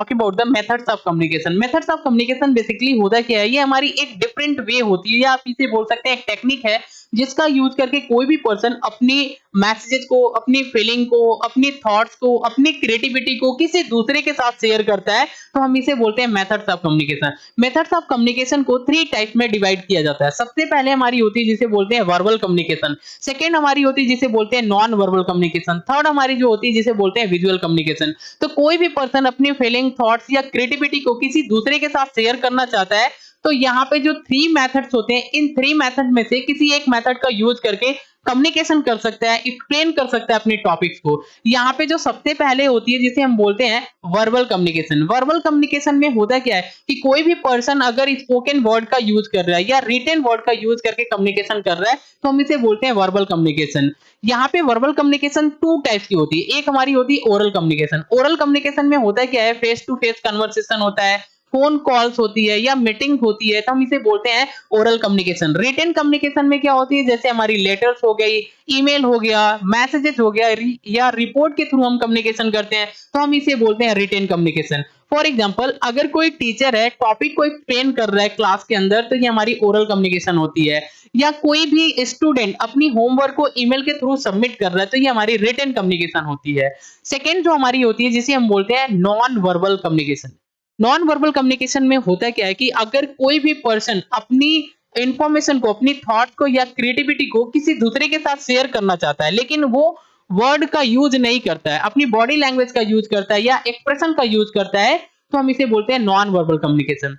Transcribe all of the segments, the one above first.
Talking about the methods of communication. Methods of communication basically होता क्या है, ये हमारी एक डिफरेंट वे होती है या आप इसे बोल सकते हैं एक टेक्निक है जिसका यूज करके कोई भी पर्सन अपनी मैसेजेस को, अपनी फीलिंग को, अपनी थॉट्स को, अपनी क्रिएटिविटी को किसी दूसरे के साथ शेयर करता है। तो हम इसे बोलते हैं methods of communication. Methods of communication को 3 टाइप में डिवाइड किया जाता है। सबसे पहले हमारी होती है जिसे बोलते हैं वर्बल कम्युनिकेशन, सेकंड हमारी होती है जिसे बोलते हैं नॉन वर्बल कम्युनिकेशन, थर्ड हमारी जो होती है जिसे बोलते हैं विजुअल कम्युनिकेशन। तो कोई भी पर्सन अपनी फीलिंग, थॉट्स या क्रिएटिविटी को किसी दूसरे के साथ शेयर करना चाहता है, तो यहाँ पे जो 3 मेथड्स होते हैं, इन 3 मेथड में से किसी एक मेथड का यूज करके कम्युनिकेशन कर सकता है, एक्सप्लेन कर सकता है अपने टॉपिक्स को। यहाँ पे जो सबसे पहले होती है जिसे हम बोलते हैं वर्बल कम्युनिकेशन। वर्बल कम्युनिकेशन में होता क्या है कि कोई भी पर्सन अगर स्पोकन वर्ड का यूज कर रहा है या रिटन वर्ड का यूज करके कम्युनिकेशन कर रहा है, तो हम इसे बोलते हैं वर्बल कम्युनिकेशन। यहाँ पे वर्बल कम्युनिकेशन 2 टाइप्स की होती है। एक हमारी होती है ओरल कम्युनिकेशन। ओरल कम्युनिकेशन में होता क्या है, फेस टू फेस कन्वर्सेशन होता है, फोन कॉल्स होती है या मीटिंग होती है, तो हम इसे बोलते हैं ओरल कम्युनिकेशन। रिटन कम्युनिकेशन में क्या होती है, जैसे हमारी लेटर्स हो गई, ईमेल हो गया, मैसेजेस हो गया या रिपोर्ट के थ्रू हम कम्युनिकेशन करते हैं, तो हम इसे बोलते हैं रिटन कम्युनिकेशन। फॉर एग्जाम्पल, अगर कोई टीचर है टॉपिक को एक्सप्लेन कर रहा है क्लास के अंदर, तो ये हमारी ओरल कम्युनिकेशन होती है। या कोई भी स्टूडेंट अपनी होमवर्क को ईमेल के थ्रू सबमिट कर रहा है, तो ये हमारी रिटन कम्युनिकेशन होती है। सेकेंड जो हमारी होती है जिसे हम बोलते हैं non verbal communication. Non verbal communication में होता क्या है कि अगर कोई भी पर्सन अपनी इंफॉर्मेशन को, अपनी थॉट को या क्रिएटिविटी को किसी दूसरे के साथ शेयर करना चाहता है, लेकिन वो वर्ड का यूज नहीं करता है, अपनी बॉडी लैंग्वेज का यूज करता है या एक्सप्रेशन का यूज करता है, तो हम इसे बोलते हैं non verbal communication.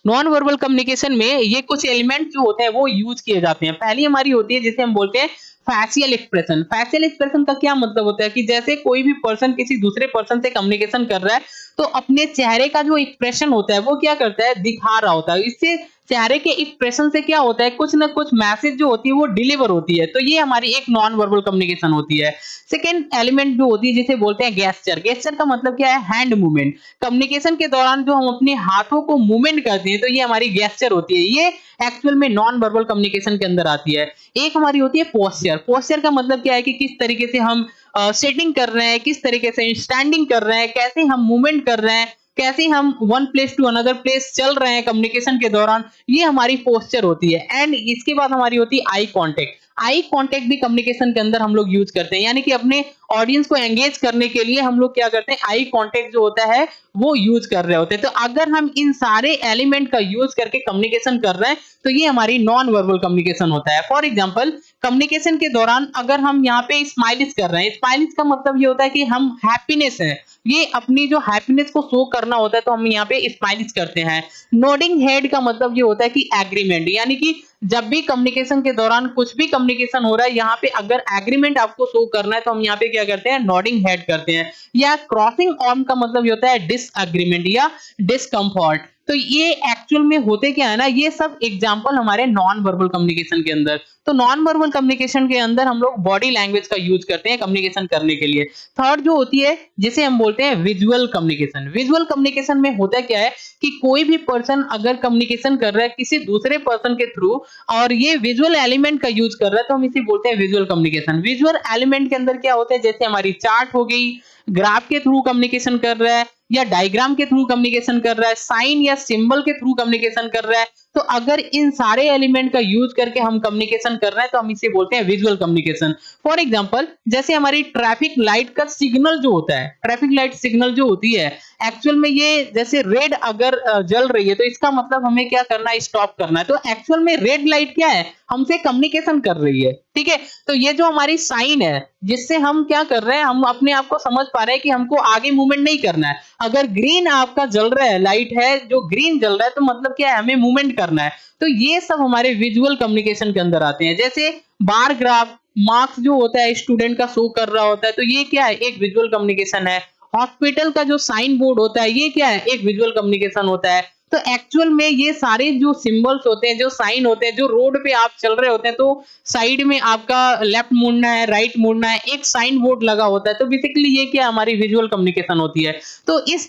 Non verbal communication में ये कुछ एलिमेंट जो होते हैं वो यूज किए जाते हैं। पहली हमारी होती है जिसे हम बोलते हैं फैशियल एक्सप्रेशन। फैशियल एक्सप्रेशन का क्या मतलब होता है कि जैसे कोई भी पर्सन किसी दूसरे पर्सन से कम्युनिकेशन कर रहा है, तो अपने चेहरे का जो एक्सप्रेशन होता है वो क्या करता है, दिखा रहा होता है। इससे चेहरे के एक्सप्रेशन से क्या होता है, कुछ ना कुछ मैसेज जो होती है वो डिलीवर होती है। तो ये हमारी एक नॉन वर्बल कम्युनिकेशन होती है। सेकेंड एलिमेंट जो होती है जिसे बोलते हैं गेस्चर। गेस्चर का मतलब क्या है, हैंड मूवमेंट। कम्युनिकेशन के दौरान जो हम अपने हाथों को मूवमेंट करते हैं, तो ये हमारी गेस्चर होती है। ये एक्चुअल में नॉन वर्बल कम्युनिकेशन के अंदर आती है। एक हमारी होती है पोस्चर। पोस्चर का मतलब क्या है कि किस तरीके से हम सेटिंग कर रहे हैं, किस तरीके से स्टैंडिंग कर रहे हैं, कैसे हम मूवमेंट कर रहे हैं, कैसे हम one place to another place चल रहे हैं कम्युनिकेशन के दौरान, ये हमारी पोस्चर होती है। एंड इसके बाद हमारी होती है आई कांटेक्ट। आई कांटेक्ट भी कम्युनिकेशन के अंदर हम लोग यूज करते हैं, यानी कि अपने ऑडियंस को एंगेज करने के लिए हम लोग क्या करते हैं, आई कांटेक्ट जो होता है वो यूज कर रहे होते हैं। तो अगर हम इन सारे एलिमेंट का यूज करके कम्युनिकेशन कर रहे हैं, तो ये हमारी नॉन वर्बल कम्युनिकेशन होता है। फॉर एग्जांपल, कम्युनिकेशन के दौरान अगर हम यहाँ पे स्माइलिस कर रहे हैं, स्माइलिस का मतलब ये होता है कि हम हैप्पीनेस है, ये अपनी जो हैप्पीनेस को शो करना होता है, तो हम यहाँ पे स्माइलिस करते हैं। नोडिंग हेड का मतलब ये होता है कि एग्रीमेंट, यानी कि जब भी कम्युनिकेशन के दौरान कुछ भी कम्युनिकेशन हो रहा है, यहाँ पे अगर एग्रीमेंट आपको शो करना है, तो हम यहाँ पे क्या करते हैं, नोडिंग हेड करते हैं। या क्रॉसिंग आर्म का मतलब ये होता है डिसएग्रीमेंट या डिस्कम्फर्ट। तो ये एक्चुअल में होते क्या है ना, ये सब एग्जांपल हमारे नॉन वर्बल कम्युनिकेशन के अंदर। तो नॉन वर्बल कम्युनिकेशन के अंदर हम लोग बॉडी लैंग्वेज का यूज करते हैं कम्युनिकेशन करने के लिए। थर्ड जो होती है जिसे हम बोलते हैं विजुअल कम्युनिकेशन। विजुअल कम्युनिकेशन में होता क्या है कि कोई भी पर्सन अगर कम्युनिकेशन कर रहा है किसी दूसरे पर्सन के थ्रू और ये विजुअल एलिमेंट का यूज कर रहा है, तो हम इसे बोलते हैं विजुअल कम्युनिकेशन। विजुअल एलिमेंट के अंदर क्या होता है, जैसे हमारी चार्ट हो गई, ग्राफ के थ्रू कम्युनिकेशन कर रहा है या डायग्राम के थ्रू कम्युनिकेशन कर रहा है, साइन या सिंबल के थ्रू कम्युनिकेशन कर रहा है, तो अगर इन सारे एलिमेंट का यूज करके हम कम्युनिकेशन कर रहे हैं, तो हम इसे बोलते हैं विजुअल कम्युनिकेशन। फॉर एग्जांपल, जैसे हमारी ट्रैफिक लाइट का सिग्नल जो होता है, ट्रैफिक लाइट सिग्नल जो होती है, एक्चुअल में ये जैसे रेड अगर जल रही है, तो इसका मतलब हमें क्या करना है, स्टॉप करना है। तो एक्चुअल में रेड लाइट क्या है, हमसे कम्युनिकेशन कर रही है, ठीक है। तो ये जो हमारी साइन है, जिससे हम क्या कर रहे हैं, हम अपने आप को समझ पा रहे हैं कि हमको आगे मूवमेंट नहीं करना है। अगर ग्रीन आपका जल रहा है, लाइट है जो ग्रीन जल रहा है, तो मतलब क्या है, हमें मूवमेंट करना है। तो ये सब हमारे विजुअल कम्युनिकेशन के अंदर आते हैं। जैसे बार ग्राफ, मार्क्स जो होता है स्टूडेंट का शो कर रहा होता है, तो ये क्या है, एक विजुअल कम्युनिकेशन है। हॉस्पिटल का जो साइन बोर्ड होता है, ये क्या है, एक विजुअल कम्युनिकेशन होता है। तो एक्चुअल में ये सारे जो सिंबल्स होते हैं, जो साइन होते हैं, जो रोड पे आप चल रहे होते हैं, तो साइड में आपका लेफ्ट मुड़ना है, राइट मुड़ना है, एक साइन बोर्ड लगा होता है, तो बेसिकली ये क्या हमारी विजुअल कम्युनिकेशन होती है। तो इस